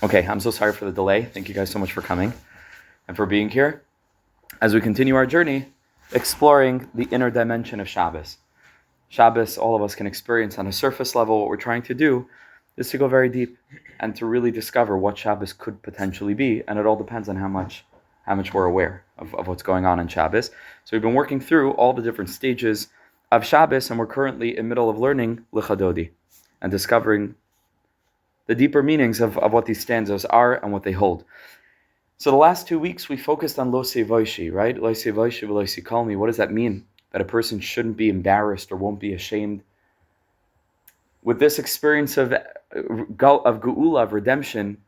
Okay, I'm so sorry for the delay. Thank you guys so much for coming and for being here as we continue our journey exploring the inner dimension of Shabbos. Shabbos, all of us can experience on a surface level. What we're trying to do is to go very deep and to really discover what Shabbos could potentially be, and it all depends on how much we're aware of what's going on in Shabbos. So we've been working through all the different stages of Shabbos, and we're currently in the middle of learning Lichadodi and discovering the deeper meanings of what these stanzas are and what they hold. So the last 2 weeks we focused on Lo Sevoishi, right? Lo Sevoishi v'lo Sikalmi. What does that mean? That a person shouldn't be embarrassed or won't be ashamed. With this experience of Geula, of redemption,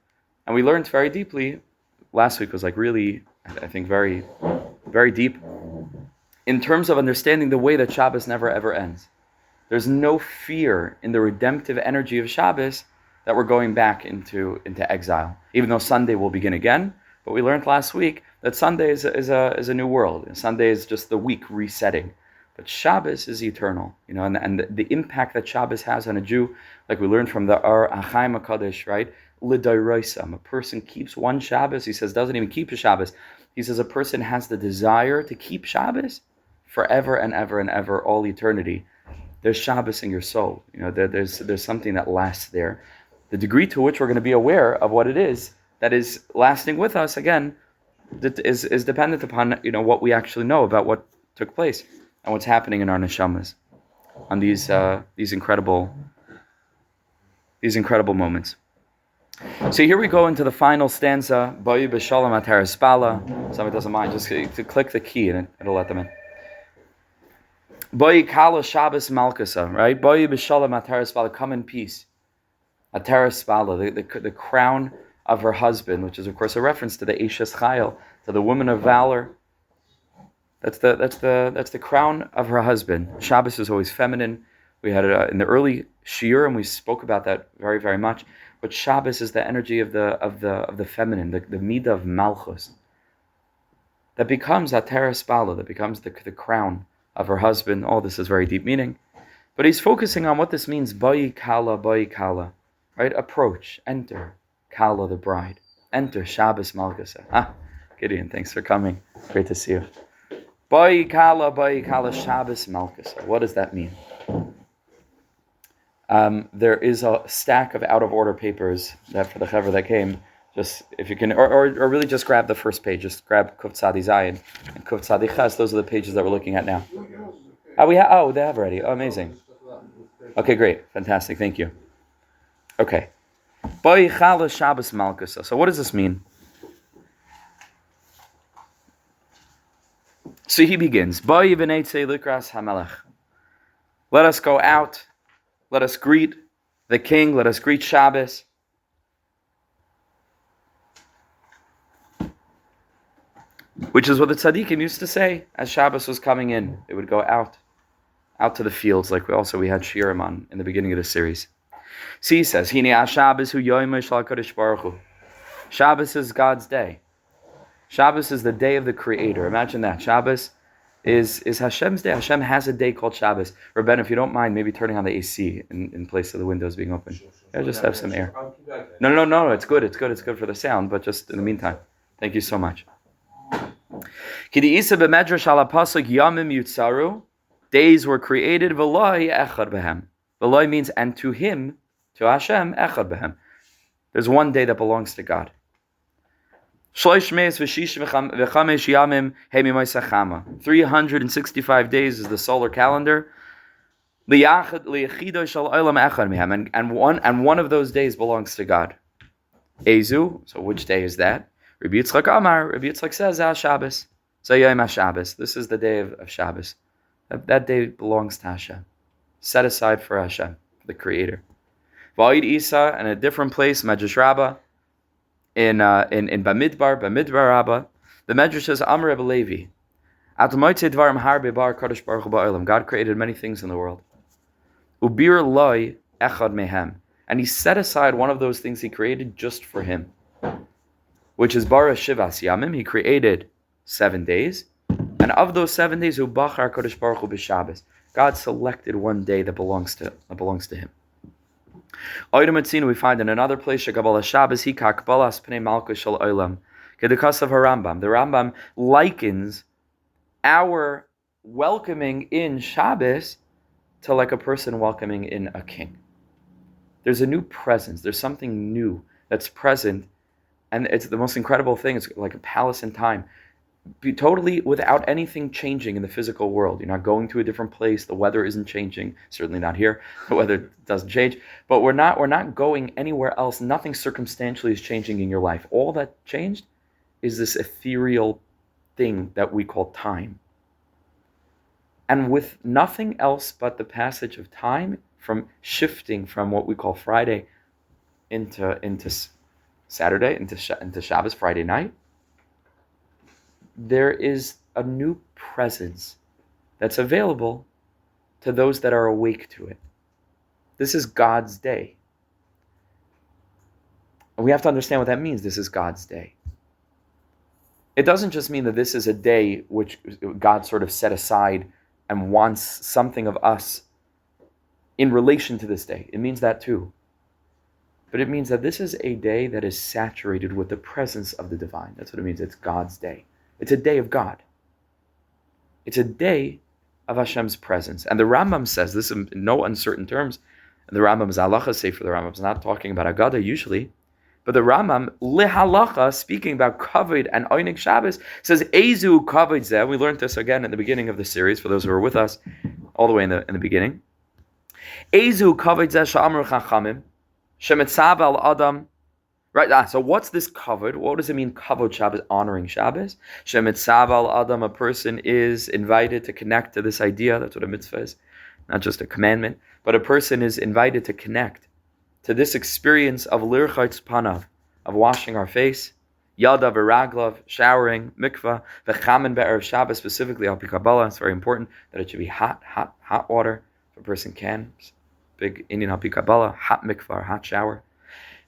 and we learned very deeply, last week was like really, I think, very, very deep, in terms of understanding the way that Shabbos never ever ends. There's no fear in the redemptive energy of Shabbos that we're going back into exile, even though Sunday will begin again. But we learned last week that Sunday is a new world. Sunday is just the week resetting. But Shabbos is eternal, and the impact that Shabbos has on a Jew, like we learned from the Hashem Kodesh, right? L'dayraisam. A person keeps one Shabbos. He says doesn't even keep a Shabbos. He says a person has the desire to keep Shabbos forever and ever and ever, all eternity. There's Shabbos in your soul. There's something that lasts there. The degree to which we're going to be aware of what it is that is lasting with us, again, that is dependent upon what we actually know about what took place and what's happening in our neshamas on these incredible moments. So here we go into the final stanza. Bayu b'shalom atar espala. Somebody doesn't mind, just to click the key and it'll let them in. Bayu kala Shabbos malkasa, right? Bayu b'shalom atar espala. Come in peace. Atar espala, the crown of her husband, which is of course a reference to the Eishes Chayil, to the woman of valor. That's the crown of her husband. Shabbos is always feminine. We had it in the early shiur, and we spoke about that very, very much. But Shabbos is the energy of the feminine, the midah of malchus. That becomes atar espala, that becomes the crown of her husband. All this is very deep meaning, but he's focusing on what this means. Bayi kala. Right? Approach, enter, Kala the bride. Enter, Shabbos Malkasa. Gideon, thanks for coming. Great to see you. Bayi Kala, Shabbos Malkasa. What does that mean? There is a stack of out-of-order papers that for the chaver that came. Just, if you can, or really just grab the first page. Just grab Kuf Tzadi Zayin and Kuf Tzadi Ches. Those are the pages that we're looking at now. They have already. Oh, amazing. Okay, great. Fantastic. Thank you. Okay. Shabbos Malkusa. So what does this mean? So he begins. Let us go out. Let us greet the king. Let us greet Shabbos. Which is what the tzaddikim used to say as Shabbos was coming in. They would go out to the fields, like we had shiurim on in the beginning of the series. See, he says, Shabbos is God's day. Shabbos is the day of the Creator. Imagine that. Shabbos is Hashem's day. Hashem has a day called Shabbos. Rabben, if you don't mind, maybe turning on the AC in place of the windows being open. Yeah, just have some air. No, it's good. It's good for the sound, but just in the meantime. Thank you so much. Days were created. V'loi means, and to him, to Hashem, echad behem. There's one day that belongs to God. 365 days is the solar calendar. And one of those days belongs to God. Ezu, so which day is that? Rabbi Yitzchak says, Shabbos. Shabbos. This is the day of Shabbos. That day belongs to Hashem. Set aside for Hashem, the Creator. Va'id Isa, in a different place, Medrash Rabbah, in Bamidbar Rabbah, the Medrash says, Amr Rebbe Levi, God created many things in the world. Ubir loy echad mehem, and he set aside one of those things he created just for him, which is bara shivas yamim. He created 7 days, and of those 7 days, ubachar Kodesh Baruch Hu b'Shabbos. God selected one day that belongs to him. We find in another place, Kabbalah Shabbos, the Rambam likens our welcoming in Shabbos to like a person welcoming in a king. There's a new presence. There's something new that's present, and it's the most incredible thing. It's like a palace in time. Be totally without anything changing in the physical world. You're not going to a different place. The weather isn't changing. Certainly not here. The weather doesn't change. But we're not going anywhere else. Nothing circumstantially is changing in your life. All that changed is this ethereal thing that we call time. And with nothing else but the passage of time, from shifting from what we call Friday into Saturday, into Shabbos, Friday night, there is a new presence that's available to those that are awake to it. This is God's day. And we have to understand what that means. This is God's day. It doesn't just mean that this is a day which God sort of set aside and wants something of us in relation to this day. It means that too. But it means that this is a day that is saturated with the presence of the divine. That's what it means. It's God's day. It's a day of God. It's a day of Hashem's presence. And the Rambam says this in no uncertain terms. And the Rambam is halacha sefer. The Rambam is not talking about Agada usually. But the Rambam, lehalacha, speaking about kavod and oinig Shabbos, says, Ezu kavod zeh. We learned this again in the beginning of the series, for those who were with us all the way in the beginning. Ezu kavod zeh sha'amru chachamim, shemitzav al adam. Right, so what's this kavod? What does it mean, kavod Shabbos, honoring Shabbos? Shemitzav al adam, a person is invited to connect to this idea. That's what a mitzvah is, not just a commandment. But a person is invited to connect to this experience of lirchaytz panav, of washing our face, yada v'raglav, showering, mikvah, v'chamen be'erev Shabbos, specifically al pi Kabbalah. It's very important that it should be hot water, if a person can. It's big Indian al pi Kabbalah, hot mikvah, or hot shower.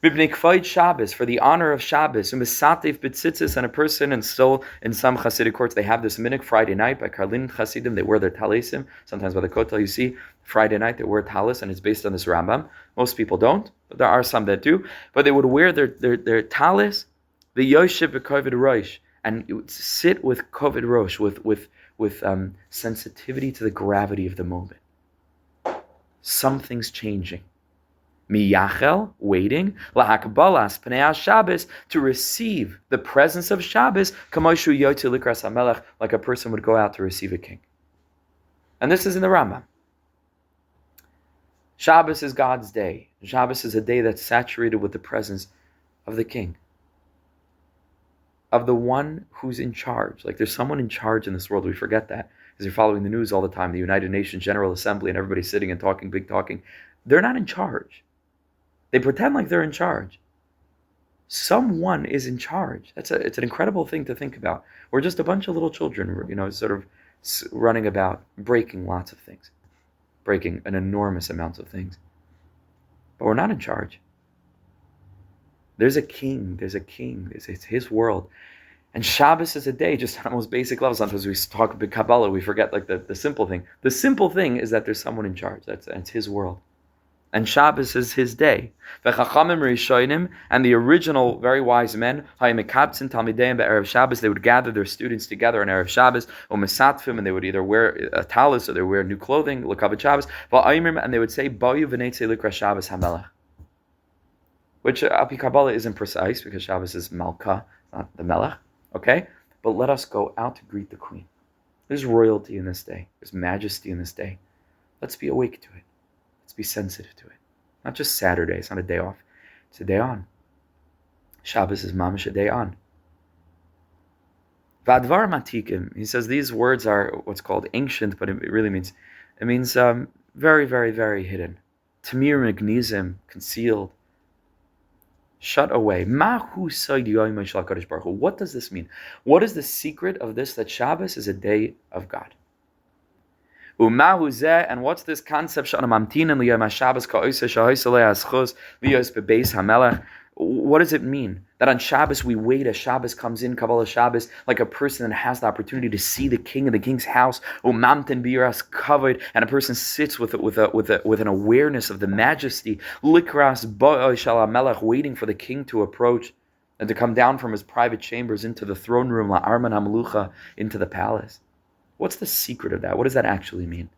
Mibnei kvaid Shabbos, for the honor of Shabbos, u'misatev b'tzitzis, and a person, and still in some Hasidic courts, they have this minhag Friday night by Karlin Hasidim, they wear their talesim. Sometimes by the Kotel, you see, Friday night they wear talis, and it's based on this Rambam. Most people don't, but there are some that do. But they would wear their talis, the yoshev b'koved rosh, and it would sit with koved rosh, with sensitivity to the gravity of the moment. Something's changing. Miyachel, waiting, lahakbalas pnei Shabbos, to receive the presence of Shabbos, kamoshu yotze likras hamelech, like a person would go out to receive a king. And this is in the Rambam. Shabbos is God's day. Shabbos is a day that's saturated with the presence of the king, of the one who's in charge. Like there's someone in charge in this world. We forget that because you're following the news all the time, the United Nations General Assembly, and everybody's sitting and talking, big talking. They're not in charge. They pretend like they're in charge. Someone is in charge. It's an incredible thing to think about. We're just a bunch of little children, sort of running about, breaking lots of things, breaking an enormous amount of things. But we're not in charge. There's a king. It's his world. And Shabbos is a day, just on the most basic level. Sometimes we talk about Kabbalah, we forget like the simple thing. The simple thing is that there's someone in charge. It's his world. And Shabbos is his day. V'chachamim rishonim, and the original very wise men, hayimekabtzin talmideim be'erev Shabbos, they would gather their students together on erev Shabbos, u'mesatfim, and they would either wear a talis or they would wear new clothing, l'kavod Shabbos, v'ayimrim, and they would say, Bayu v'neitzei likra Shabbos hamelech. Which al pi Kabbalah isn't precise because Shabbos is Malka, not the Melech. Okay, but let us go out to greet the Queen. There's royalty in this day. There's majesty in this day. Let's be awake to it. Let's be sensitive to it. Not just Saturday. It's not a day off. It's a day on. Shabbos is mamish, a day on. Vadvar matikim. He says these words are what's called ancient, but it really means very, very, very hidden. Tamir magnizim, concealed. Shut away. What does this mean? What is the secret of this, that Shabbos is a day of God? And what's this concept? What does it mean? That on Shabbos we wait as Shabbos comes in, Kabbalah Shabbos, like a person that has the opportunity to see the king in the king's house, Umamten Biras covered, and a person sits with an awareness of the majesty, Likras Ba'oi Shalamelech, waiting for the king to approach and to come down from his private chambers into the throne room, La Arman HaMelucha, into the palace. What's the secret of that? What does that actually mean?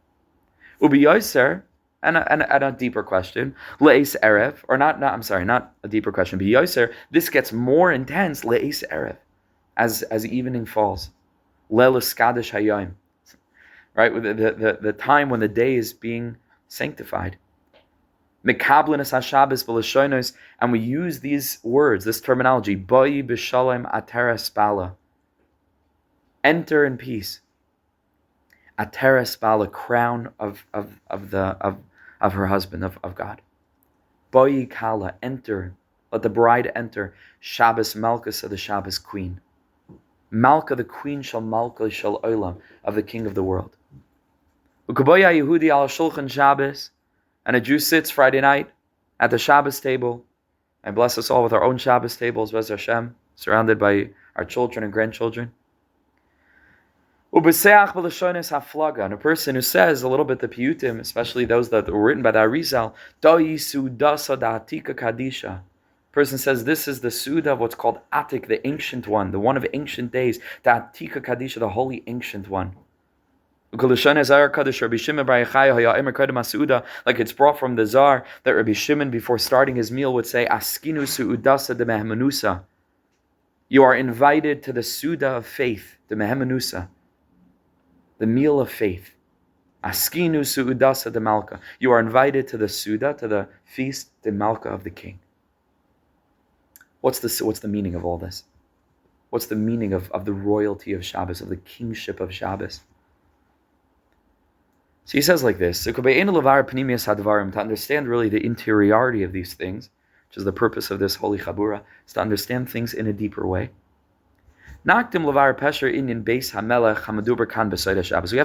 Ubi Yoser, and a deeper question, Le'es Erev, or not a deeper question, but Yoser, this gets more intense, Le'es Erev, as evening falls. Le'les Kadesh Hayom, right? The time when the day is being sanctified. Mekablin HaShabbos B'Lashonos, and we use these words, this terminology, Boi B'Shalom Ateres Bala. Enter in peace. Ateres Bala, crown of her husband, of God. Boi Kala, enter. Let the bride enter. Shabbos Malchus, of the Shabbos queen. Malka, the queen, shall Malka shall Olam, of the king of the world. Ukaboya Yehudi al Shulchan Shabbos, and a Jew sits Friday night at the Shabbos table, and bless us all with our own Shabbos tables, Bez Hashem, surrounded by our children and grandchildren. Ubeseach b'lashones haflaga, and a person who says a little bit the piyutim, especially those that were written by the Arizal, Da'isu dasa da'atika kadisha. Person says this is the Suda of what's called Atik, the ancient one, the one of ancient days, Da'atika kadisha, the holy ancient one. Like it's brought from the Zar that Rabbi Shimon, before starting his meal, would say, Askinu su'udasa de mehemanusa. You are invited to the Suda of faith, the mehemanusa, the meal of faith. Askinu su'udasa de malka. You are invited to the Suda, to the feast, de malka, of the king. What's the meaning of all this? What's the meaning of the royalty of Shabbos, of the kingship of Shabbos? So he says like this, to understand really the interiority of these things, which is the purpose of this holy chabura, is to understand things in a deeper way. We have to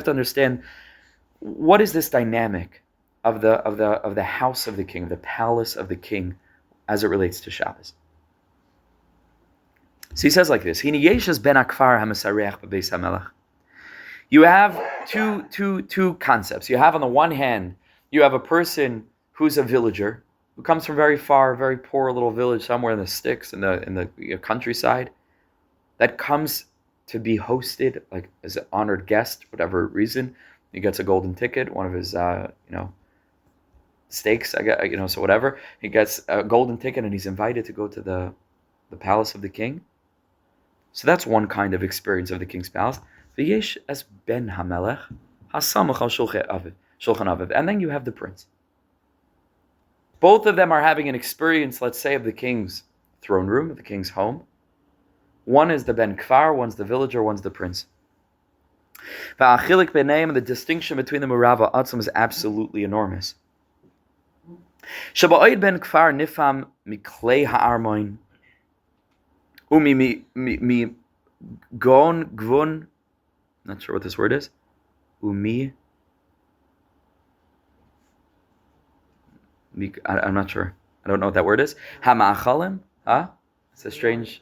understand, what is this dynamic of the house of the king, the palace of the king, as it relates to Shabbos. So he says like this, you have two concepts. You have, on the one hand, you have a person who's a villager, who comes from very far, very poor little village somewhere in the sticks, in the countryside, that comes to be hosted like as an honored guest, whatever reason. He gets a golden ticket, one of his steaks, I guess, so whatever. He gets a golden ticket and he's invited to go to the palace of the king. So that's one kind of experience of the king's palace. V'yesh es ben hamelech hasamach al shulchan aviv, and then you have the prince. Both of them are having an experience, let's say, of the king's throne room, of the king's home. One is the ben kfar, one's the villager, one's the prince. V'achilik b'neim, the distinction between the murava atzum is absolutely enormous. Shaba'oid ben kfar nifam miklei ha'armoin umi mi gon gvun. Not sure what this word is. Umi. I'm not sure. I don't know what that word is. Hama'achalim. It's a strange.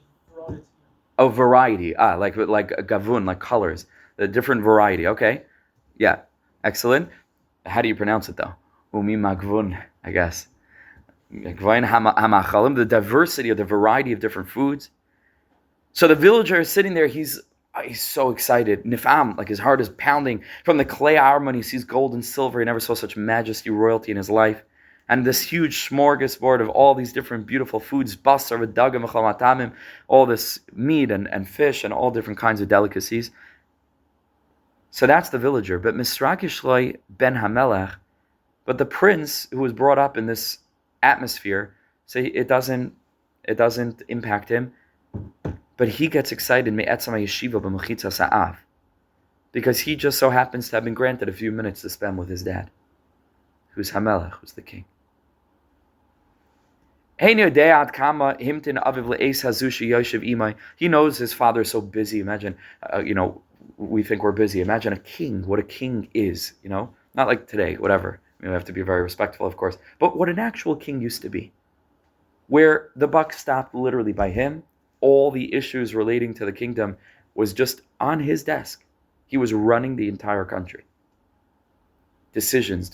Oh, variety. Like gavun, like colors. The different variety. Okay. Yeah. Excellent. How do you pronounce it though? Umi magvun, I guess. Hama'achalim. The diversity of the variety of different foods. So the villager is sitting there. He's so excited. Nifam, like his heart is pounding. From the clay armon, he sees gold and silver. He never saw such majesty, royalty in his life. And this huge smorgasbord of all these different beautiful foods, basar, v'dagim, v'chamatamim, all this meat and fish and all different kinds of delicacies. So that's the villager. But Misrakishloi ben Hamelech, but the prince who was brought up in this atmosphere, say it doesn't impact him. But he gets excited because he just so happens to have been granted a few minutes to spend with his dad, who's Hamelech, who's the king. He knows his father is so busy. Imagine, we think we're busy. Imagine a king, what a king is, not like today, whatever. We have to be very respectful, of course. But what an actual king used to be. where the buck stopped literally by him. All the issues relating to the kingdom was just on his desk. He was running the entire country. Decisions,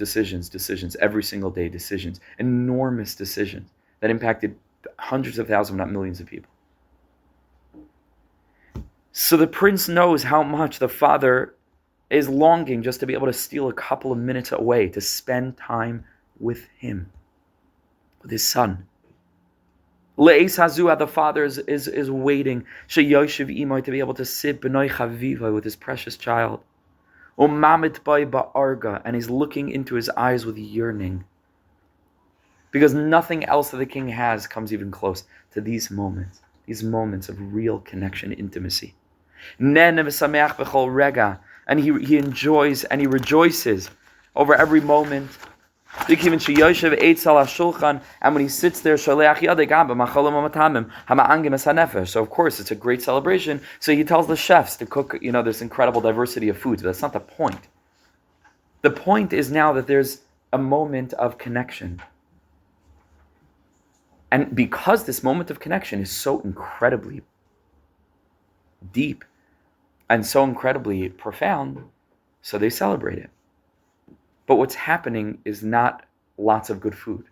every single day decisions, enormous decisions that impacted hundreds of thousands, not millions of people. So the prince knows how much the father is longing just to be able to steal a couple of minutes away to spend time with him, with his son. Le'es hazua, the father is waiting, sheyoshev imoy, to be able to sit b'noi chaviva, with his precious child. Umamit bay ba'arga, and he's looking into his eyes with yearning. Because nothing else that the king has comes even close to these moments of real connection, intimacy. Nen v'sameach b'chol rega, and he enjoys and he rejoices over every moment. And when he sits there, so of course it's a great celebration. So he tells the chefs to cook, this incredible diversity of foods, but that's not the point. The point is now that there's a moment of connection. And because this moment of connection is so incredibly deep and so incredibly profound, so they celebrate it. But what's happening is not lots of good food.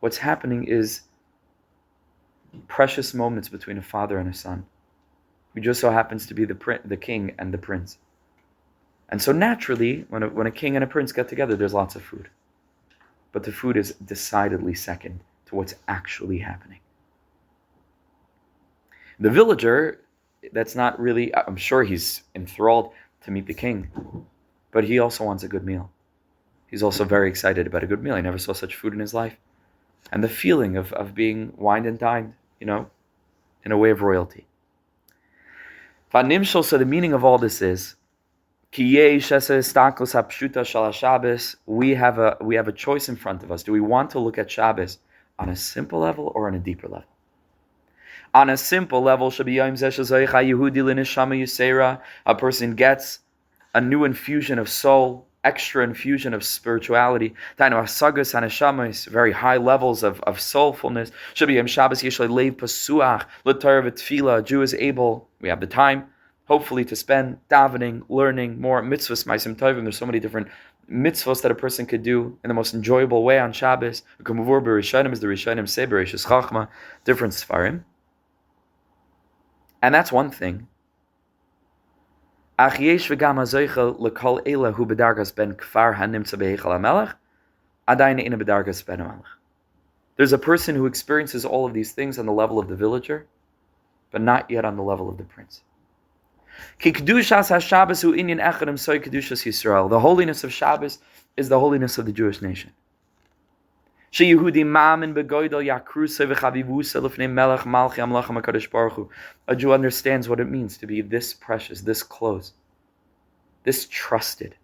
What's happening is precious moments between a father and a son, who just so happens to be the king and the prince. And so naturally, when a king and a prince get together, there's lots of food. But the food is decidedly second to what's actually happening. The villager, that's not really, I'm sure he's enthralled to meet the king, but he also wants a good meal. He's also very excited about a good meal. He never saw such food in his life. And the feeling of being wined and dined, in a way of royalty. So the meaning of all this is, we have a choice in front of us. Do we want to look at Shabbos on a simple level or on a deeper level? On a simple level, a person gets a new infusion of soul, extra infusion of spirituality, very high levels of soulfulness. A Jew is able, we have the time, hopefully, to spend davening, learning more mitzvahs, ma'asim tovim. There's so many different mitzvahs that a person could do in the most enjoyable way on Shabbos. K'muvur b'rishonim, is the Rishonim say, b'reishis chachma, different sfarim. And that's one thing. There's a person who experiences all of these things on the level of the villager, but not yet on the level of the prince. The holiness of Shabbos is the holiness of the Jewish nation. A Jew understands what it means to be this precious, this close, this trusted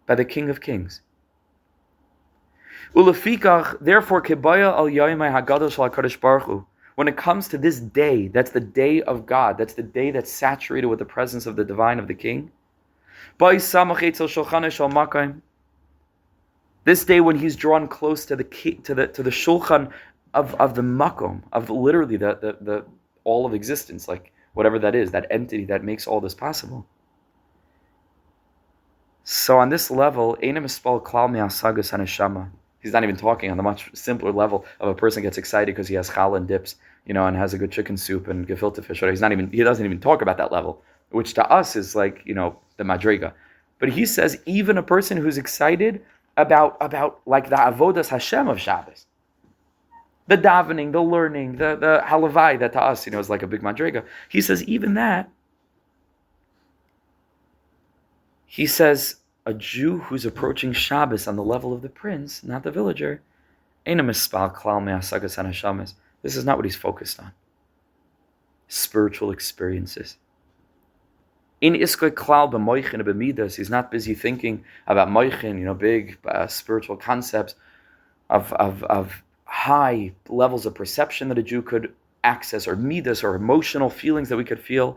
by the King of Kings. Therefore, when it comes to this day, that's the day of God, that's the day that's saturated with the presence of the divine, of the King. This day when he's drawn close to the shulchan of the makom, of literally the all of existence, like whatever that is, that entity that makes all this possible. So on this level, he's not even talking on the much simpler level of a person gets excited because he has challah and dips, and has a good chicken soup and gefilte fish. He doesn't even talk about that level, which to us is like, the madriga. But he says even a person who's excited about like the avodas Hashem of Shabbos, the davening, the learning, the halavai, that to us, is like a big madriga. He says even that. He says a Jew who's approaching Shabbos on the level of the prince, not the villager, this is not what he's focused on. Spiritual experiences. In iskoy klal b'moichin b'midas, he's not busy thinking about moichin, big spiritual concepts of high levels of perception that a Jew could access, or midas, or emotional feelings that we could feel.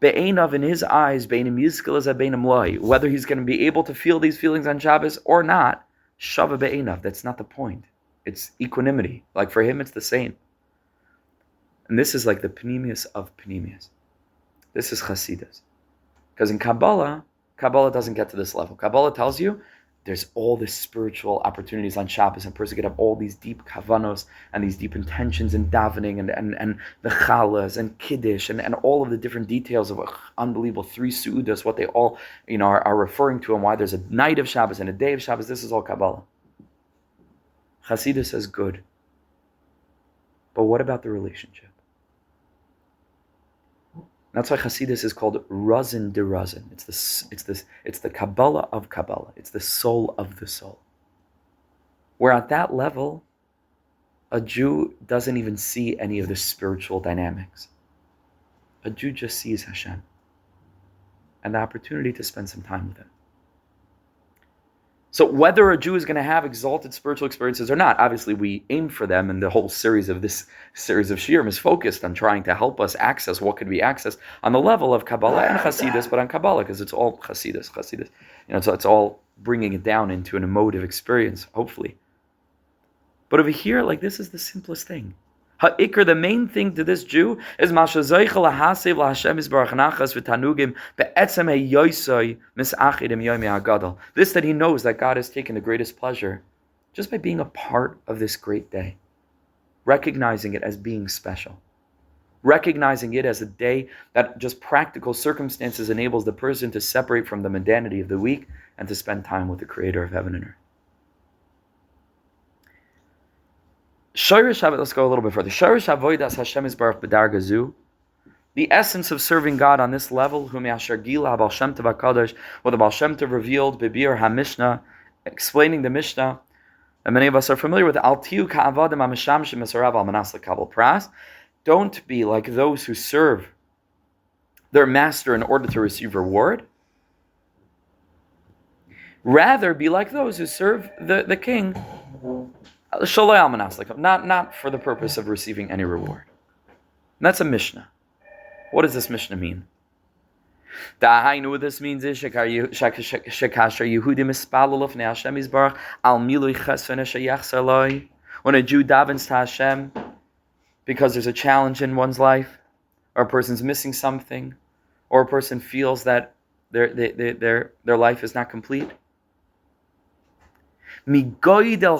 Be'einav, in his eyes, be'enim yizkel as be'enim loy, whether he's going to be able to feel these feelings on Shabbos or not, shava be'einav, that's not the point. It's equanimity. Like for him, it's the same. And this is like the Pnimius of Pnimius. This is Chassidus. Because in Kabbalah doesn't get to this level. Kabbalah tells you there's all these spiritual opportunities on Shabbos, and a person can have all these deep kavanos and these deep intentions in davening and the chalas and kiddush and all of the different details of unbelievable 3 su'udas, what they all are referring to, and why there's a night of Shabbos and a day of Shabbos. This is all Kabbalah. Chassidus says good. But what about the relationship? That's why Chassidus is called Razin de Razin. It's the Kabbalah of Kabbalah. It's the soul of the soul. Where at that level, a Jew doesn't even see any of the spiritual dynamics. A Jew just sees Hashem and the opportunity to spend some time with him. So whether a Jew is going to have exalted spiritual experiences or not, obviously we aim for them, and the whole series of Shiurim is focused on trying to help us access what could be accessed on the level of Kabbalah and Hasidus, but on Kabbalah, because it's all Hasidus. So it's all bringing it down into an emotive experience, hopefully. But over here, like, this is the simplest thing. Ha'ikr, the main thing to this Jew is this that he knows that God has taken the greatest pleasure just by being a part of this great day, recognizing it as being special, recognizing it as a day that just practical circumstances enables the person to separate from the mundanity of the week and to spend time with the Creator of heaven and earth. Let's go a little bit further. The essence of serving God on this level, what the Baal Shem Tov revealed, Bibir HaMishnah, explaining the Mishnah, and many of us are familiar with, don't be like those who serve their master in order to receive reward. Rather, be like those who serve the king, not for the purpose of receiving any reward. And that's a Mishnah. What does this Mishnah mean? What this means is when a Jew davens to Hashem because there's a challenge in one's life, or a person's missing something, or a person feels that their life is not complete. Imagine this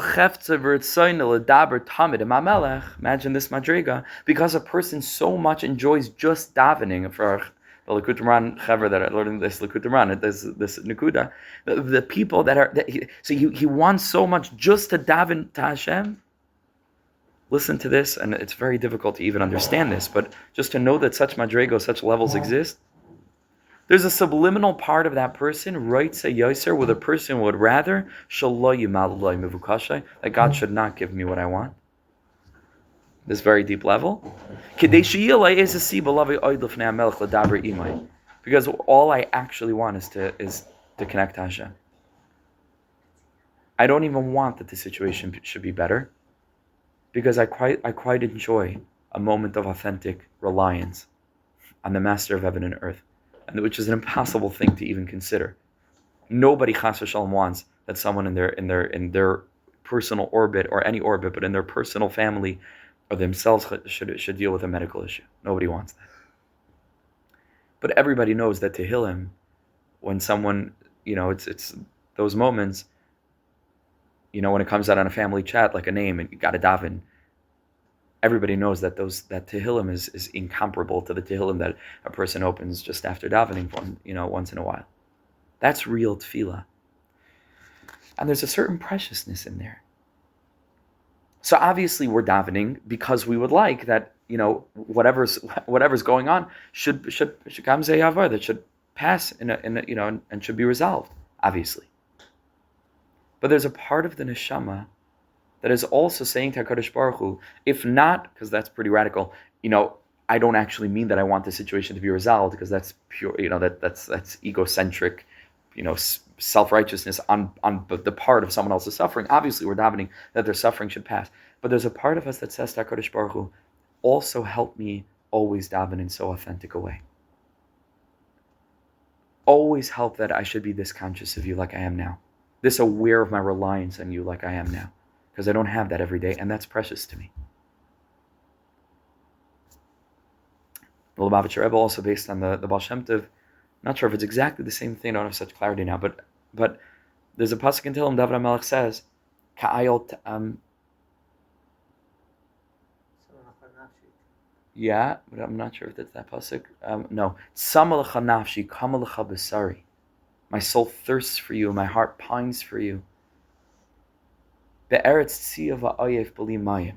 madriga, because a person so much enjoys just davening. For the Likutei Moharan chaver that I learned this Likutei Moharan, this Nikuda, the people he wants so much just to daven to Hashem. Listen to this, and it's very difficult to even understand this, but just to know that such madrigo, such levels exist. There's a subliminal part of that person, writes a yoser, where the person would rather that God should not give me what I want. This very deep level. Because all I actually want is to connect to Hashem. I don't even want that the situation should be better, because I quite enjoy a moment of authentic reliance on the Master of heaven and earth, and which is an impossible thing to even consider. Nobody chas v'shalom wants that someone in their personal orbit, or any orbit, but in their personal family or themselves should deal with a medical issue. Nobody wants that. But everybody knows that Tehillim, when someone, it's those moments, when it comes out on a family chat, like a name, and you got to daven, everybody knows that that Tehillim is incomparable to the Tehillim that a person opens just after davening, once in a while. That's real tefillah. And there's a certain preciousness in there. So obviously we're davening because we would like that, whatever's going on should come zeyavar, that should pass and should be resolved, obviously. But there's a part of the neshama that is also saying to HaKadosh Baruch Hu, if not, because that's pretty radical, I don't actually mean that I want the situation to be resolved, because that's pure, that's egocentric, self-righteousness on the part of someone else's suffering. Obviously, we're davening that their suffering should pass. But there's a part of us that says to HaKadosh Baruch Hu, also help me always daven in so authentic a way. Always help that I should be this conscious of you like I am now. This aware of my reliance on you like I am now. because I don't have that every day, and that's precious to me. The Lubavitcher Rebbe, also based on the Baal Shem Tov, not sure if it's exactly the same thing, I don't have such clarity now, but there's a pasuk in Tehillim, David HaMelech says, yeah, but I'm not sure if that's that pasuk. No. Tzama lecha nafshi, kama lecha basari. My soul thirsts for you, my heart pines for you. Be'eretz tzia va'ayef b'li mayim.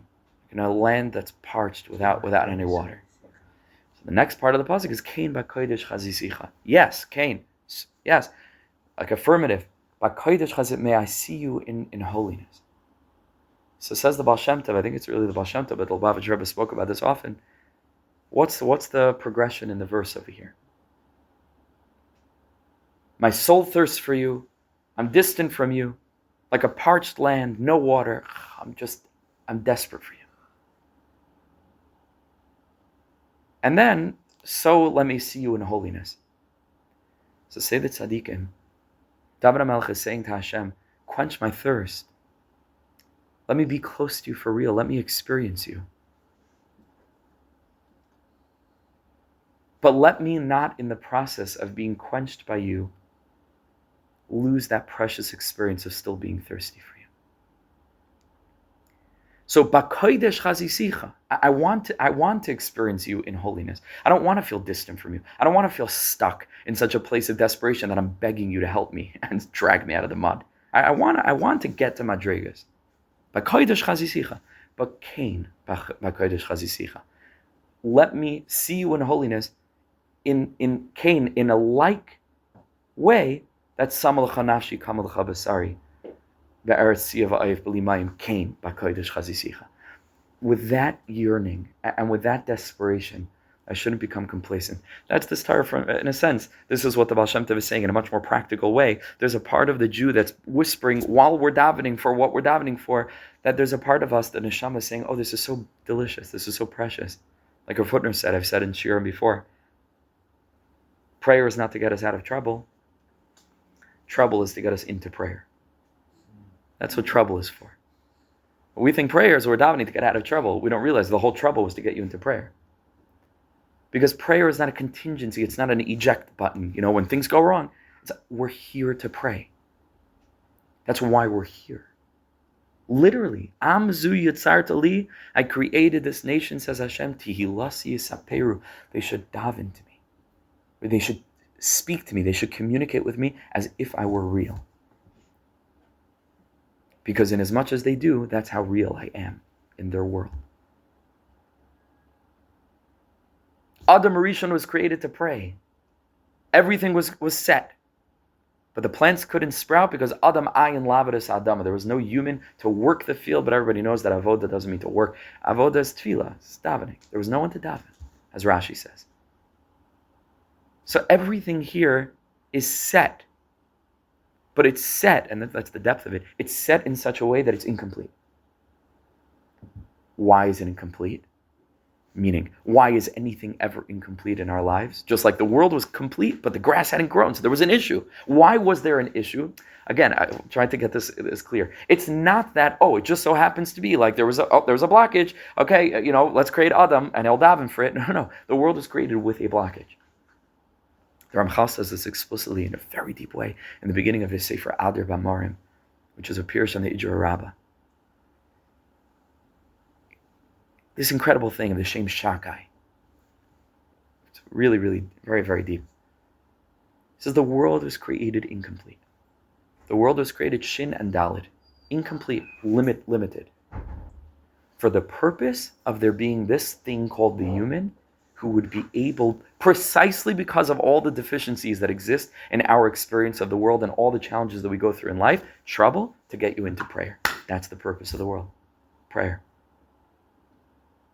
In a land that's parched without any water. So the next part of the pasuk is Kain ba'kodesh chazisicha. Yes, Kain. Yes, like affirmative. Ba'kodesh chazit, may I see you in holiness. So says the Baal Shem Tov, I think it's really the Baal Shem Tov, but the Lubavitcher Rebbe spoke about this often. What's the progression in the verse over here? My soul thirsts for you. I'm distant from you. Like a parched land, no water. I'm desperate for you. And then, so let me see you in holiness. So say the tzaddikim. David HaMelech is saying to Hashem, quench my thirst. Let me be close to you for real. Let me experience you. But let me not, in the process of being quenched by you, lose that precious experience of still being thirsty for you. So, b'kodesh chazisicha, I want to experience you in holiness. I don't want to feel distant from you. I don't want to feel stuck in such a place of desperation that I'm begging you to help me and drag me out of the mud. I want to get to madrigas. B'kodesh chazisicha, but Kain b'kodesh chazisicha. Let me see you in holiness. In Kain, in a like way, that's Sama lecha nafshi kama lecha basari, be'eretz tzia va'ayef b'li mayim, Kain b'kodesh chazisicha. With that yearning and with that desperation, I shouldn't become complacent. That's the start from, in a sense, this is what the Baal Shem Tov is saying in a much more practical way. There's a part of the Jew that's whispering while we're davening for what we're davening for, that there's a part of us, the neshama, is saying, oh, this is so delicious, this is so precious. Like Rav Hutner said, I've said in Shiurim before, prayer is not to get us out of trouble. Trouble is to get us into prayer. That's what trouble is for. We think prayer is we're davening to get out of trouble. We don't realize the whole trouble was to get you into prayer. Because prayer is not a contingency. It's not an eject button. You know, when things go wrong, we're here to pray. That's why we're here. Literally, Am zu yitzarta li, I created this nation, says Hashem, tihilasi yisaperu. They should daven to me. They should speak to me. They should communicate with me as if I were real. Because in as much as they do, that's how real I am in their world. Adam Rishon was created to pray. Everything was set. But the plants couldn't sprout because Adam ayin lavadus Adama. There was no human to work the field, but everybody knows that avoda doesn't mean to work. Avoda is tefillah, it's davening. There was no one to daven, as Rashi says. So everything here is set. But it's set, and that's the depth of it, it's set in such a way that it's incomplete. Why is it incomplete? Meaning, why is anything ever incomplete in our lives? Just like the world was complete, but the grass hadn't grown, so there was an issue. Why was there an issue? Again, I tried to get this clear. It's not that, it just so happens to be like there was a blockage. Okay, let's create Adam and he'll daven for it. No. The world was created with a blockage. The Ramchal says this explicitly in a very deep way in the beginning of his Sefer Adir B'Amarim, which is a pirush on the Ijur Rabbah. This incredible thing of the Shem Shakai. It's really, really very, very deep. It says the world was created incomplete. The world was created Shin and Daled, incomplete, limited, for the purpose of there being this thing called the human, who would be able, precisely because of all the deficiencies that exist in our experience of the world and all the challenges that we go through in life, trouble, to get you into prayer. That's the purpose of the world. Prayer.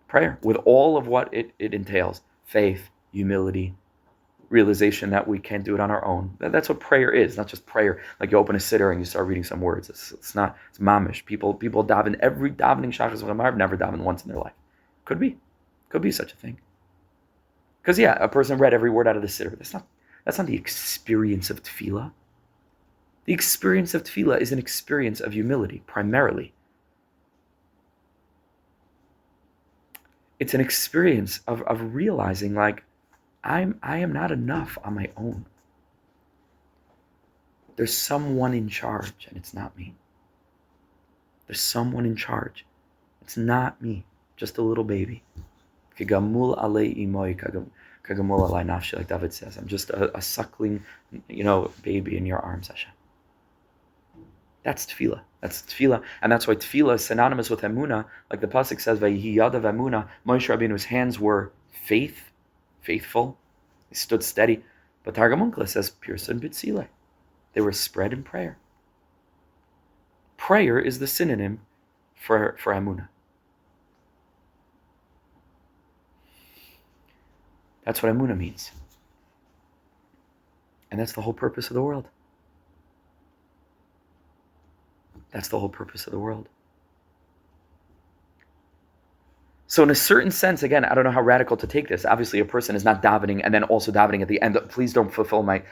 Prayer, with all of what it entails. Faith, humility, realization that we can't do it on our own. That's what prayer is, not just prayer. Like you open a siddur and you start reading some words. It's mamish. People daven every davening shachas v'gamar, never daven once in their life. Could be such a thing. Because a person read every word out of the siddur. That's not the experience of tefillah. The experience of tefillah is an experience of humility, primarily. It's an experience of realizing like, I am not enough on my own. There's someone in charge, and it's not me. There's someone in charge. It's not me, just a little baby. Kagamul alei imoy, kagamul alei nafshi, like David says. I'm just a suckling, baby in your arms, Hashem. That's tefillah. That's tefillah, and that's why tefillah is synonymous with emunah. Like the pasuk says, "Vayihi yadav emunah." Moshe Rabbeinu's hands were faithful. He stood steady. But Targum Unkla says, "Pirsan b'tzileh." They were spread in prayer. Prayer is the synonym for emunah. That's what emunah means, and that's the whole purpose of the world. That's the whole purpose of the world. So in a certain sense, again, I don't know how radical to take this. Obviously, a person is not davening and then also davening at the end. Please don't fulfill my...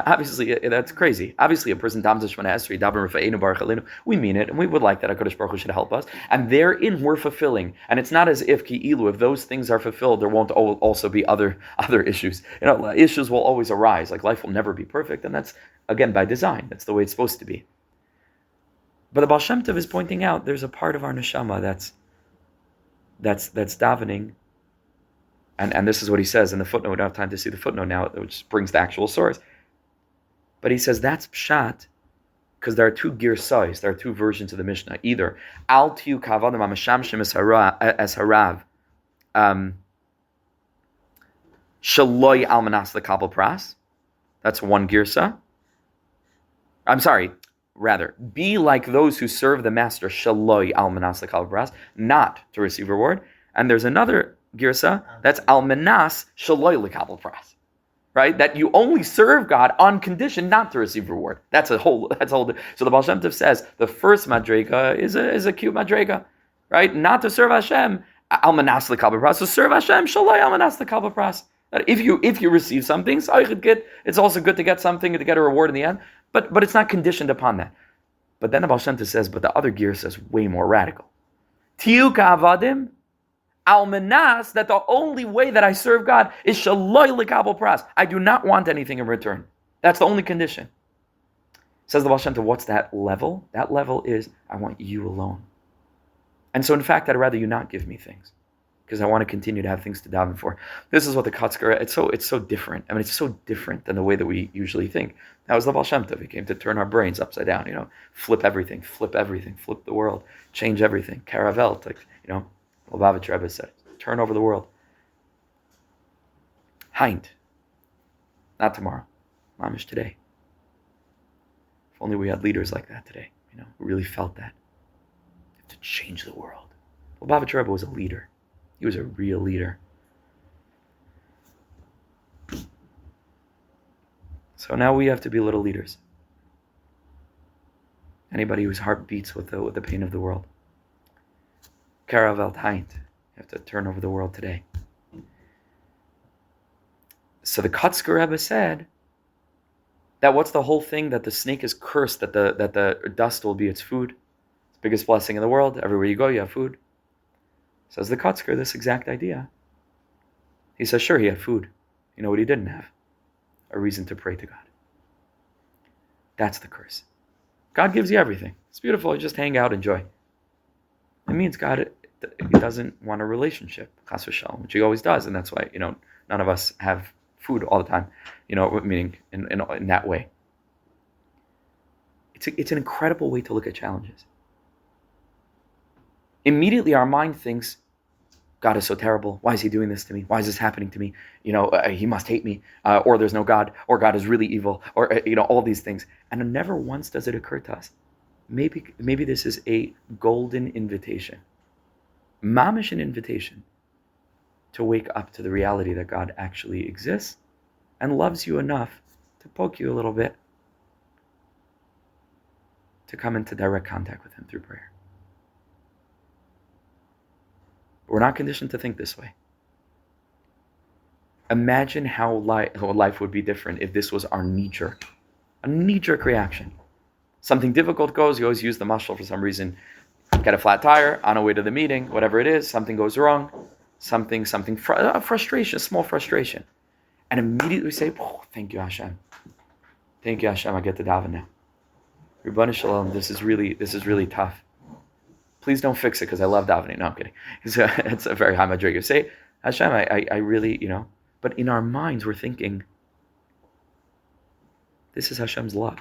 Obviously, that's crazy. Obviously, a person davens Shemona Esrei, daven Rafa'enu Baruch Aleinu. We mean it, and we would like that HaKadosh Baruch Hu should help us. And therein, we're fulfilling. And it's not as if Ki'ilu, if those things are fulfilled, there won't also be other issues. Issues will always arise. Like life will never be perfect, and that's, again, by design. That's the way it's supposed to be. But the Baal Shem Tov is pointing out there's a part of our neshama that's davening, and this is what he says in the footnote. We don't have time to see the footnote now, which brings the actual source. But he says that's pshat because there are two girsais, there are two versions of the Mishnah. Either al tiu kavadim amashamshim as harav shaloi almanas lekabel pras. That's one girsa. I'm sorry. Rather, be like those who serve the master, shaloi almanas lekabel pras, not to receive reward. And there's another girsa that's almanas shaloi lekabel pras, right? That you only serve God on condition not to receive reward. That's a whole. So the Baal Shem Tov says the first madrega is a cute madrega, right? Not to serve Hashem, almanas lekabel pras. So serve Hashem, shaloi almanas lekabel pras. That if you receive something, so it's also good to get something, to get a reward in the end. But it's not conditioned upon that. But then the Baal Shem Tov says, but the other gear says way more radical. Tiyu ka'avadim almanas, that the only way that I serve God is shaloi lekabel pras. I do not want anything in return. That's the only condition. Says the Baal Shem Tov, what's that level? That level is, I want you alone. And so in fact, I'd rather you not give me things, because I want to continue to have things to daven for. This is what the Kotzker, it's so different. I mean, it's so different than the way that we usually think. That was the Baal Shem Tov. He came to turn our brains upside down, flip everything, flip the world, change everything. Karavelt, Lubavitch Rebbe said, turn over the world. Heint. Not tomorrow. Mamish today. If only we had leaders like that today, who really felt that. To change the world. Lubavitch Rebbe was a leader. He was a real leader. So now we have to be little leaders. Anybody whose heart beats with the pain of the world. Karavelt Heint. You have to turn over the world today. So the Kotzker Rebbe said that what's the whole thing? That the snake is cursed, that the dust will be its food. It's the biggest blessing in the world. Everywhere you go, you have food. Says the Kotzker, this exact idea. He says, sure, he had food. You know what he didn't have? A reason to pray to God. That's the curse. God gives you everything. It's beautiful. You just hang out, enjoy. It means God he doesn't want a relationship, chas v'shalom, which he always does, and that's why none of us have food all the time. Meaning in that way. It's an incredible way to look at challenges. Immediately, our mind thinks, God is so terrible. Why is he doing this to me? Why is this happening to me? He must hate me, or there's no God, or God is really evil, or all these things. And never once does it occur to us. Maybe this is a golden invitation, mamish an invitation, to wake up to the reality that God actually exists and loves you enough to poke you a little bit, to come into direct contact with him through prayer. We're not conditioned to think this way. Imagine how life would be different if this was our knee-jerk. A knee-jerk reaction. Something difficult goes, you always use the mashal for some reason. Get a flat tire, on our way to the meeting, whatever it is, something goes wrong. a frustration, a small frustration. And immediately we say, oh, thank you, Hashem. Thank you, Hashem, I get to daven now. Ribbon Shalom, this is really tough. Please don't fix it because I love davening. No, I'm kidding. It's a very high madriga. Say, Hashem, I really, but in our minds we're thinking, this is Hashem's love.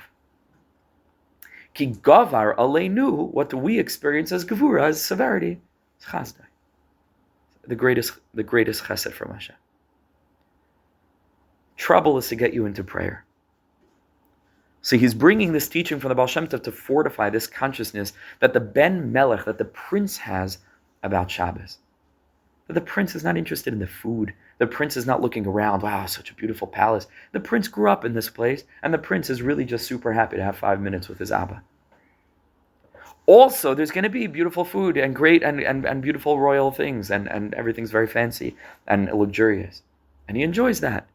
Ki gavar aleinu, what do we experience as gevura, as severity? It's chazdai. The greatest chesed from Hashem. Trouble is to get you into prayer. So he's bringing this teaching from the Baal Shem Tov to fortify this consciousness that the Ben Melech, that the prince has about Shabbos. That the prince is not interested in the food. The prince is not looking around, wow, such a beautiful palace. The prince grew up in this place, and the prince is really just super happy to have 5 minutes with his Abba. Also, there's going to be beautiful food and great and beautiful royal things, and everything's very fancy and luxurious. And he enjoys that.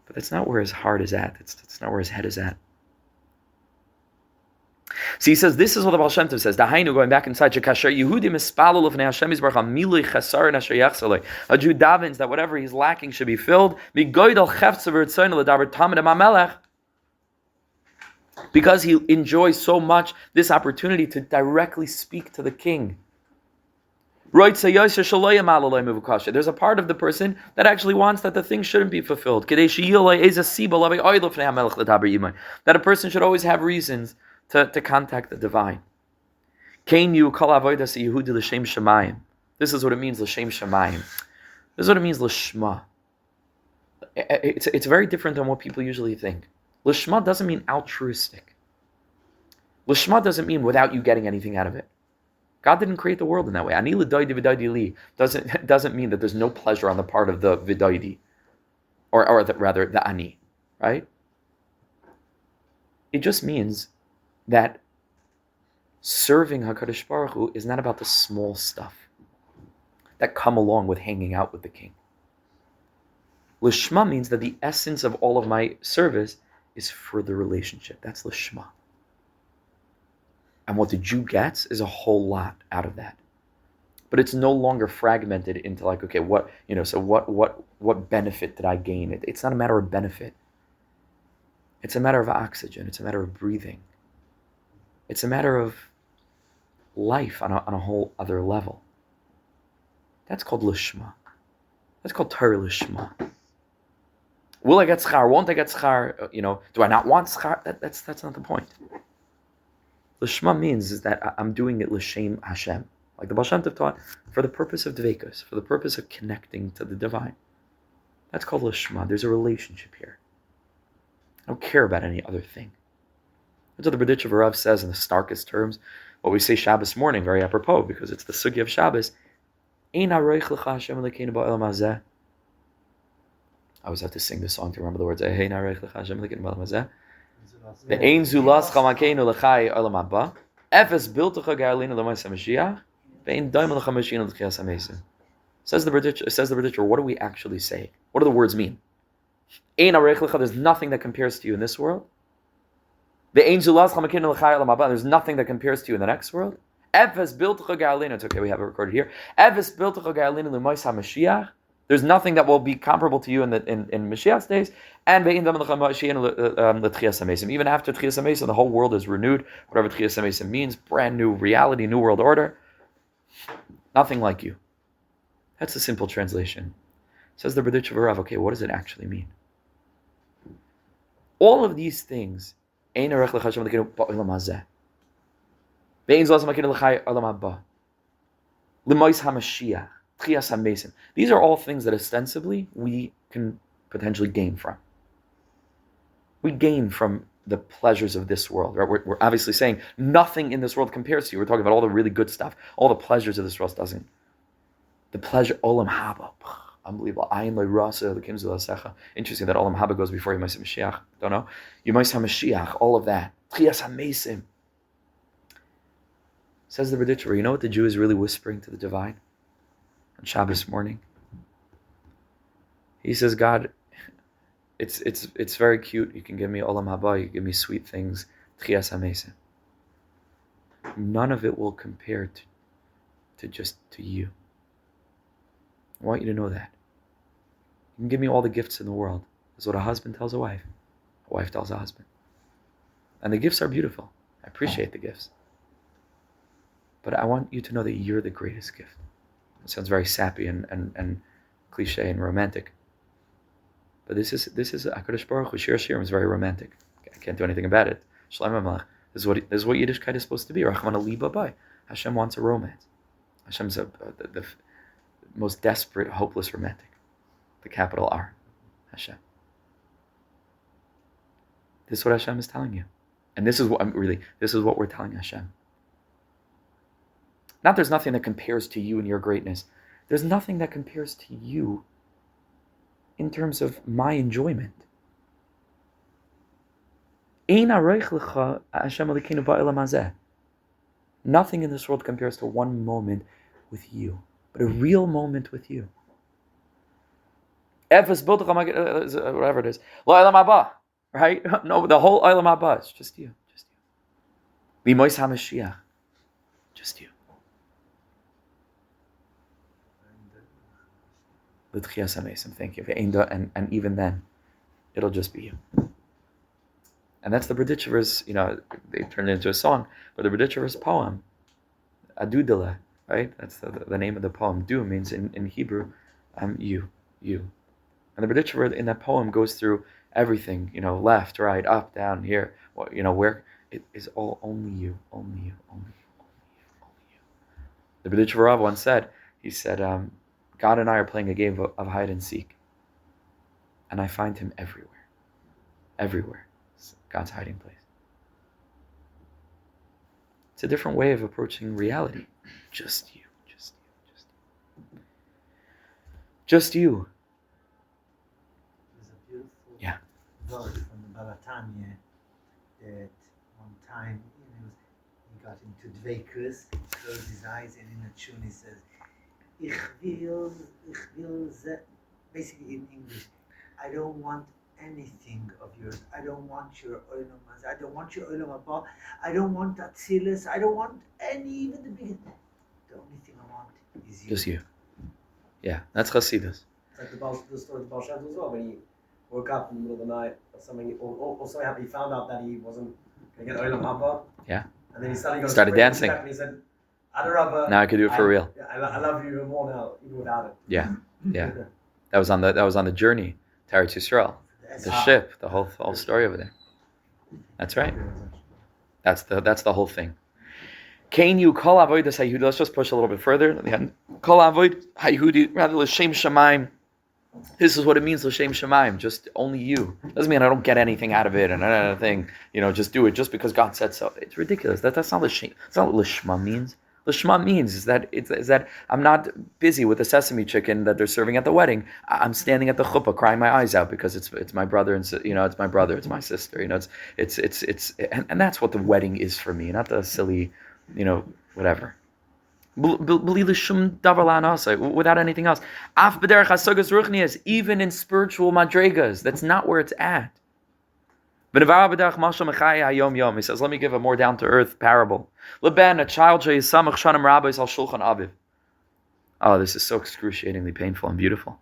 But that's not where his heart is at. That's not where his head is at. So he says, this is what the Baal Shem Tov says. Dahainu, going back inside, a Jew davens that whatever he's lacking should be filled. Because he enjoys so much this opportunity to directly speak to the king. There's a part of the person that actually wants that the thing shouldn't be fulfilled. That a person should always have reasons to contact the divine. This is what it means, l'shem shamayim. This is what it means, l'shma. It's very different than what people usually think. L'shma doesn't mean altruistic. L'shma doesn't mean without you getting anything out of it. God didn't create the world in that way. Ani l'daydi v'daydi li doesn't mean that there's no pleasure on the part of the v'daydi, or rather the ani, right? It just means that serving HaKadosh Baruch Hu is not about the small stuff that come along with hanging out with the king. Lishma means that the essence of all of my service is for the relationship. That's Lishma. And what the Jew gets is a whole lot out of that. But it's no longer fragmented into like, okay, what benefit did I gain? It's not a matter of benefit. It's a matter of oxygen. It's a matter of breathing. It's a matter of life on a whole other level. That's called Lishma. That's called Torah Lishma. Will I get schar? Won't I get schar? Do I not want schar? That's not the point. Lishma means is that I'm doing it l'shem Hashem, like the Baal Shem Tov taught, for the purpose of dveikus, for the purpose of connecting to the divine. That's called Lishma. There's a relationship here. I don't care about any other thing. That's what the Berditchev Rav says in the starkest terms. What we say Shabbos morning, very apropos, because it's the sugya of Shabbos. I always have to sing this song to remember the words. Says the Berditchev, what do we actually say? What do the words mean? There's nothing that compares to you in this world. There's nothing that compares to you in the next world. It's okay, we have it recorded here. There's nothing that will be comparable to you in Mashiach's days. And even after Tchias HaMesim, the whole world is renewed. Whatever Tchias HaMesim means, brand new reality, new world order. Nothing like you. That's a simple translation. Says the Berditchev Rav, okay, what does it actually mean? All of these things, these are all things that ostensibly we can potentially gain from. We gain from the pleasures of this world. Right? We're obviously saying nothing in this world compares to you. We're talking about all the really good stuff. All the pleasures of this world doesn't. The pleasure, olam haba, unbelievable. Interesting that olam haba goes before Yemais HaMashiach. Don't know. Yemais HaMashiach, all of that. Tchias HaMesim. Says the Berditchev, you know what the Jew is really whispering to the divine on Shabbos morning? He says, God, it's very cute. You can give me olam haba, you give me sweet things. Tchias HaMesim. None of it will compare to you. I want you to know that. You can give me all the gifts in the world. That's what a husband tells a wife tells a husband. And the gifts are beautiful. I appreciate the gifts. But I want you to know that you're the greatest gift. It sounds very sappy and cliche and romantic. But this is HaKadosh Baruch Hu. Shir Shirim is very romantic. I can't do anything about it. Shlomo Melech. This is what Yiddishkeit is supposed to be. Rachmana liba bai. Hashem wants a romance. Hashem's the most desperate, hopeless romantic. The capital R. Hashem. This is what Hashem is telling you. And this is what we're telling Hashem. Not there's nothing that compares to you and your greatness. There's nothing that compares to you in terms of my enjoyment. Nothing in this world compares to one moment with you, but a real moment with you. Whatever it is. Right? No, the whole Olam Haba, it's just you. B'mois HaMashiach. Just you. L'tchias HaMesim, thank you. And even then, it'll just be you. And that's the Berditchever's, they turned it into a song, but the Berditchever's poem, Adudala, right? That's the name of the poem. Du means in Hebrew, you. And the Berditchever in that poem goes through everything, left, right, up, down, here, where it is all only you. The Berditchever Rav once said, God and I are playing a game of hide and seek. And I find him everywhere. Everywhere. It's God's hiding place. It's a different way of approaching reality. Just you. Just you. From the Balatanya that one time he got into Dveikus, he closed his eyes, and in a tune he says, Ich will, basically in English, I don't want anything of yours. I don't want your Olam Hazeh. I don't want your Olam Haba. I don't want Atzilus. I don't want even the biggest. The only thing I want is you. Just you. Yeah, that's Chassidus. It's like the story of the Baal Shem Tov as well, when he woke up in the middle of the night or something, or something happened, he found out that he wasn't going to get Olam Haba. Yeah. And then he suddenly started dancing. And he said, Adarabba, now I could do it for real. I love you even more now, even without it. Yeah. That was on the journey to Eretz Yisrael. The ship, the whole story over there. That's right. That's the whole thing. Can you call avoid this Hayhudi? Let's just push a little bit further. Call avoid Hayhudi rather l'shem shemaim. This is what it means l'shem shemaim. Just only you. Doesn't mean I don't get anything out of it and another thing. Just do it just because God said so. It's ridiculous. That's not l'shem. That's not what l'shma means. L'shma means is that I'm not busy with the sesame chicken that they're serving at the wedding. I'm standing at the chuppah crying my eyes out because it's my brother and it's my brother, it's my sister. It's and that's what the wedding is for me, not the silly, whatever. Without anything else. Even in spiritual madregas, that's not where it's at. He says, let me give a more down-to-earth parable. A child, oh, this is so excruciatingly painful and beautiful.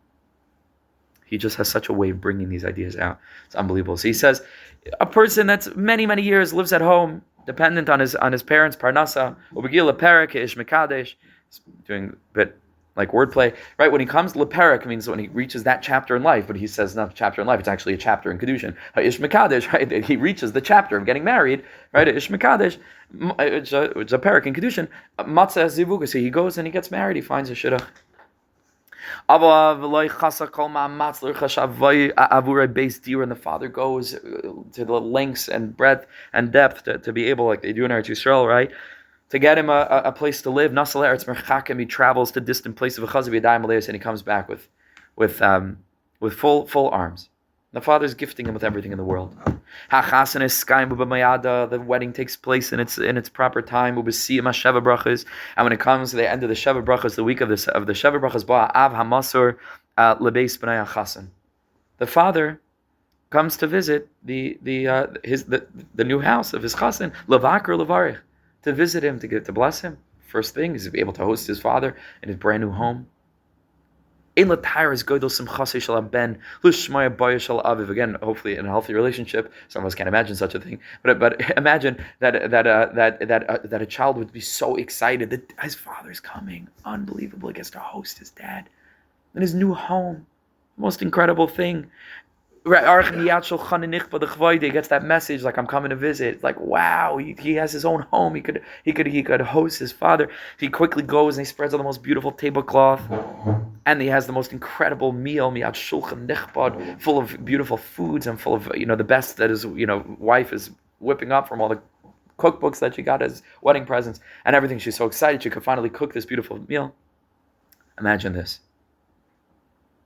He just has such a way of bringing these ideas out. It's unbelievable. So he says, a person that's many, many years lives at home, dependent on his parents, parnasa, doing a bit like wordplay, right? When he comes, leperik means when he reaches that chapter in life, but he says not a chapter in life, it's actually a chapter in Kedushin. Ish Mekadesh, right? He reaches the chapter of getting married, right? Ish Mekadesh, it's a perik in Kedushin. Matzah zivuga, so he goes and he gets married, he finds a shidduch. And the father goes to the lengths and breadth and depth to be able, like they do in Eretz Yisrael, right? To get him a place to live. Nasal Eretz Merchakim, he travels to distant places of Chazav Yadayim Aleis, and he comes back with full arms. The father's gifting him with everything in the world. The wedding takes place in its proper time. And when it comes to the end of the Sheva Brachas, the week of the Sheva Brachas, Av Hamasur Lebeis B'nai HaChasan. The father comes to visit the new house of his Chasan, Levakar Levarich, to visit him, to bless him. First thing is to be able to host his father in his brand new home. Again, hopefully in a healthy relationship, some of us can't imagine such a thing. But imagine that a child would be so excited that his father's coming. Unbelievable! He gets to host his dad in his new home. Most incredible thing. He gets that message like, I'm coming to visit. It's like, wow, he has his own home. He could host his father. He quickly goes and he spreads on the most beautiful tablecloth, and he has the most incredible meal, miyad shulchan nichbad, full of beautiful foods and full of the best that his wife is whipping up from all the cookbooks that she got as wedding presents and everything. She's so excited she could finally cook this beautiful meal. Imagine this.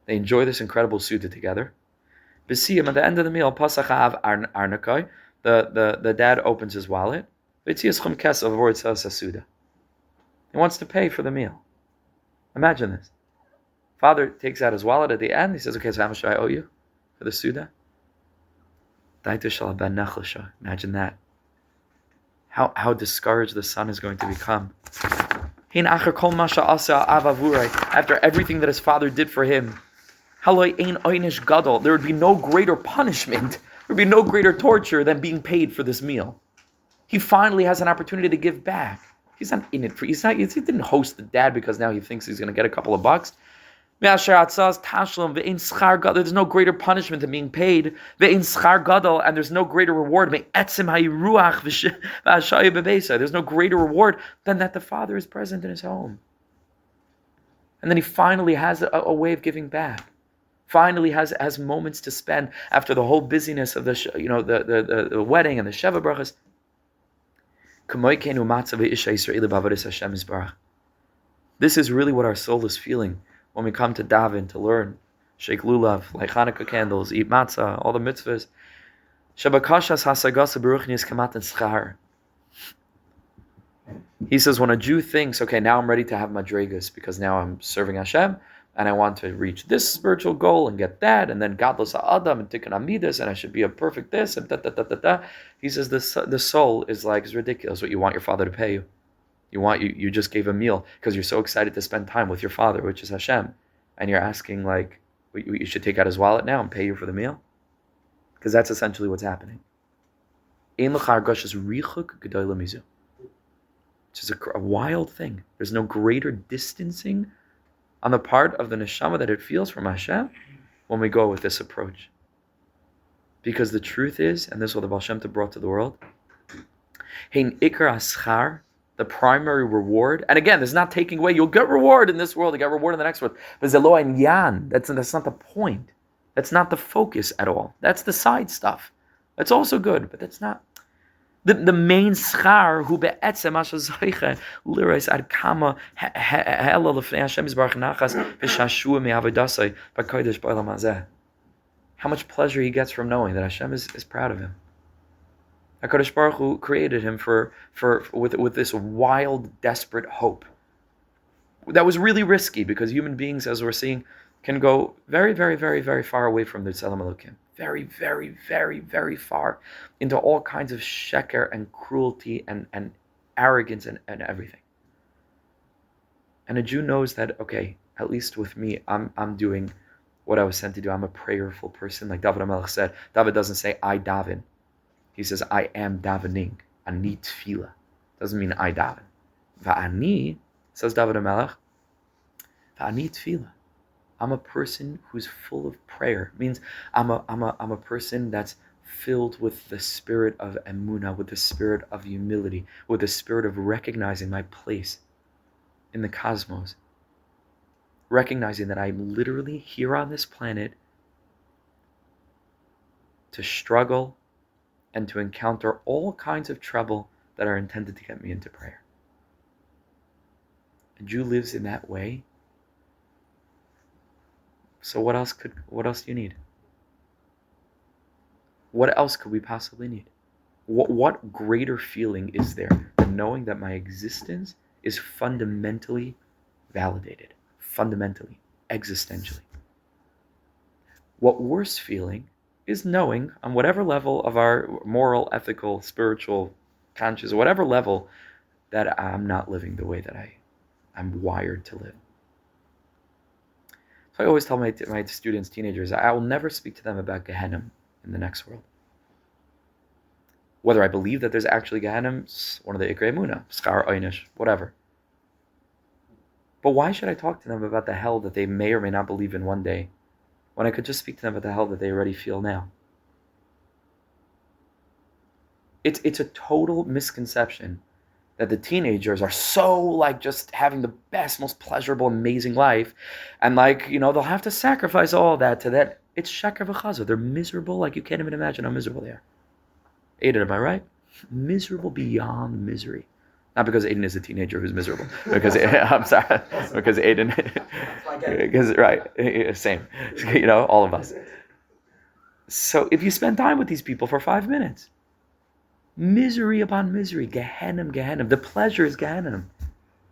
They enjoy this incredible Suda together. B'siyam, at the end of the meal, Pasach Arnakai, the dad opens his wallet. V'tzias kesav, where it says Suda. He wants to pay for the meal. Imagine this. Father takes out his wallet at the end. He says, okay, so how much do I owe you for the Suda? Imagine that. How discouraged the son is going to become. After everything that his father did for him, there would be no greater punishment, there would be no greater torture than being paid for this meal. He finally has an opportunity to give back. He's not in it for, he didn't host the dad because now he thinks he's going to get a couple of bucks. There's no greater punishment than being paid, and there's no greater reward. There's no greater reward than that the father is present in his home. And then he finally has a way of giving back. Finally has moments to spend after the whole busyness of the wedding and the Sheva brachas. This is really what our soul is feeling when we come to daven, to learn, shake lulav, light Hanukkah candles, eat matzah, all the mitzvahs. He says, when a Jew thinks, okay, now I'm ready to have madregas because now I'm serving Hashem and I want to reach this spiritual goal and get that, and then gadlos ha'adam and tikkun amidas, and I should be a perfect this and da. He says the soul is like, it's ridiculous what you want your father to pay you. You just gave a meal because you're so excited to spend time with your father, which is Hashem, and you're asking like, you should take out his wallet now and pay you for the meal, because that's essentially what's happening. Which is a wild thing. There's no greater distancing on the part of the neshama that it feels from Hashem when we go with this approach. Because the truth is, and this is what the Baal Shem Tov brought to the world, Hein ikar aschar, the primary reward, and again, this is not taking away, you'll get reward in this world, you get reward in the next world, but zelo inyan, that's not the point. That's not the focus at all. That's the side stuff. That's also good, but that's not. The main schar who be'etzem asher zoiche lirais ad kama ha'ela lefnei Hashem yisbarach nachas v'shashua me'avodasai b'kodesh b'olam hazeh. How much pleasure he gets from knowing that Hashem is proud of him. HaKadosh Baruch Hu created him with this wild, desperate hope. That was really risky because human beings, as we're seeing, can go very, very, very, very far away from the Tzelem Elokim. Very, very, very, very far into all kinds of sheker and cruelty and arrogance and everything. And a Jew knows that, okay, at least with me, I'm doing what I was sent to do. I'm a prayerful person. Like David HaMelech said, David doesn't say, I daven. He says, I am davening. Ani tefillah. Doesn't mean I daven. Va'ani, says David HaMelech, va'ani tefillah. I'm a person who's full of prayer. It means I'm a person that's filled with the spirit of emunah, with the spirit of humility, with the spirit of recognizing my place in the cosmos. Recognizing that I'm literally here on this planet to struggle and to encounter all kinds of trouble that are intended to get me into prayer. A Jew lives in that way. So what else do you need? What else could we possibly need? What greater feeling is there than knowing that my existence is fundamentally validated, fundamentally, existentially? What worse feeling is knowing on whatever level of our moral, ethical, spiritual, conscious, whatever level, that I'm not living the way that I'm wired to live. So I always tell my students, teenagers, I will never speak to them about Gehenna in the next world. Whether I believe that there's actually Gehenna, one of the Ikrei Emunah, Schar Einish, whatever. But why should I talk to them about the hell that they may or may not believe in one day, when I could just speak to them about the hell that they already feel now? It's a total misconception that the teenagers are so like just having the best, most pleasurable, amazing life, and like, you know, they'll have to sacrifice all that to that. It's sheker v'chazer. They're miserable like you can't even imagine how miserable they are. Aiden, am I right? Miserable beyond misery. Not because Aiden is a teenager who's miserable. Because I'm sorry. Because Aiden. Because right, same. You know, all of us. So if you spend time with these people for 5 minutes, misery upon misery, Gehenna. The pleasure is Gehenna,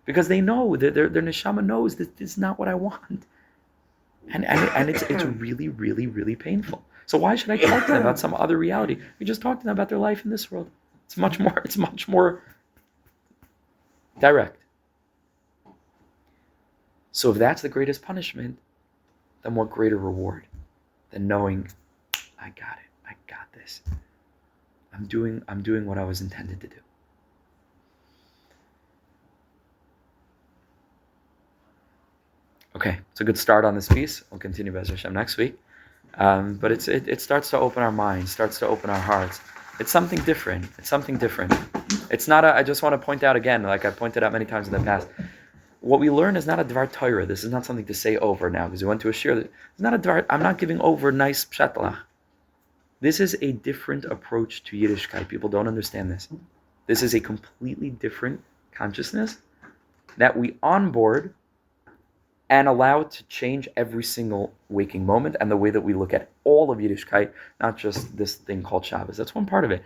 because they know that their neshama knows that this is not what I want, and it's really, really, really painful. So why should I talk to them about some other reality? We just talk to them about their life in this world. It's much more direct. So if that's the greatest punishment, then what greater reward than knowing, I got it, I got this. I'm doing what I was intended to do. Okay, it's a good start on this piece. We'll continue Be'ez Hashem next week. But it starts to open our minds, starts to open our hearts. It's something different. It's not I just want to point out again, like I pointed out many times in the past, what we learn is not a Dvar Torah. This is not something to say over now, because we went to a shir. It's not a Dvar, I'm not giving over nice pshatlach. This is a different approach to Yiddishkeit. People don't understand this. This is a completely different consciousness that we onboard and allow to change every single waking moment and the way that we look at all of Yiddishkeit, not just this thing called Shabbos. That's one part of it.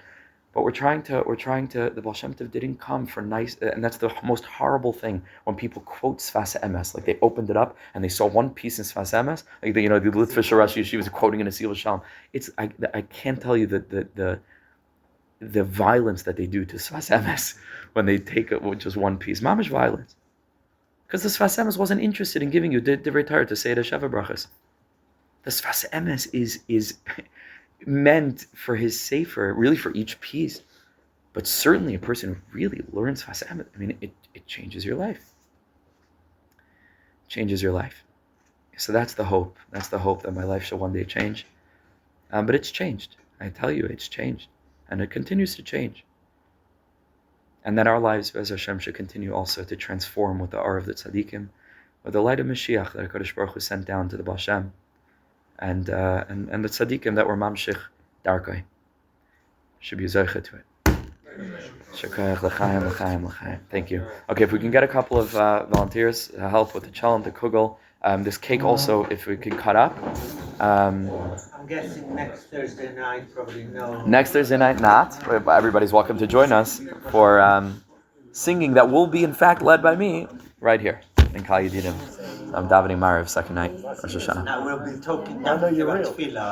But we're trying to, the Baal Shem Tov didn't come for nice, and that's the most horrible thing when people quote Sfas Emes, like they opened it up and they saw one piece in Sfas Emes, like the Litvish Rashi, she was quoting in a Seal Shalom. I can't tell you the violence that they do to Sfas Emes when they take it with just one piece. Mamish violence. Because the Sfas Emes wasn't interested in giving you Divrei Torah to say the Sheva Brachas. The Sfas Emes is meant for his sefer, really for each piece. But certainly a person who really learns Sfas Emes, I mean, it changes your life. Changes your life. So that's the hope. That's the hope that my life shall one day change. But it's changed. I tell you, it's changed. And it continues to change. And that our lives, as Hashem, should continue also to transform with the aura of the tzaddikim, with the light of Mashiach that HaKadosh Baruch Hu sent down to the Baal Shem, and the tzaddikim that were mamshich darkei. Should be zeicha to it. Shekayach l'chaim, l'chaim, l'chaim. Thank you. Okay, if we can get a couple of volunteers to help with the challah, the kugel. This cake also, if we can cut up. I'm guessing next Thursday night, probably no. Next Thursday night, not. Everybody's welcome to join us for singing that will be, in fact, led by me right here in Kal Yedidim. I'm davening Mariv second night. Rosh Hashanah. Now we'll be talking about tefillah.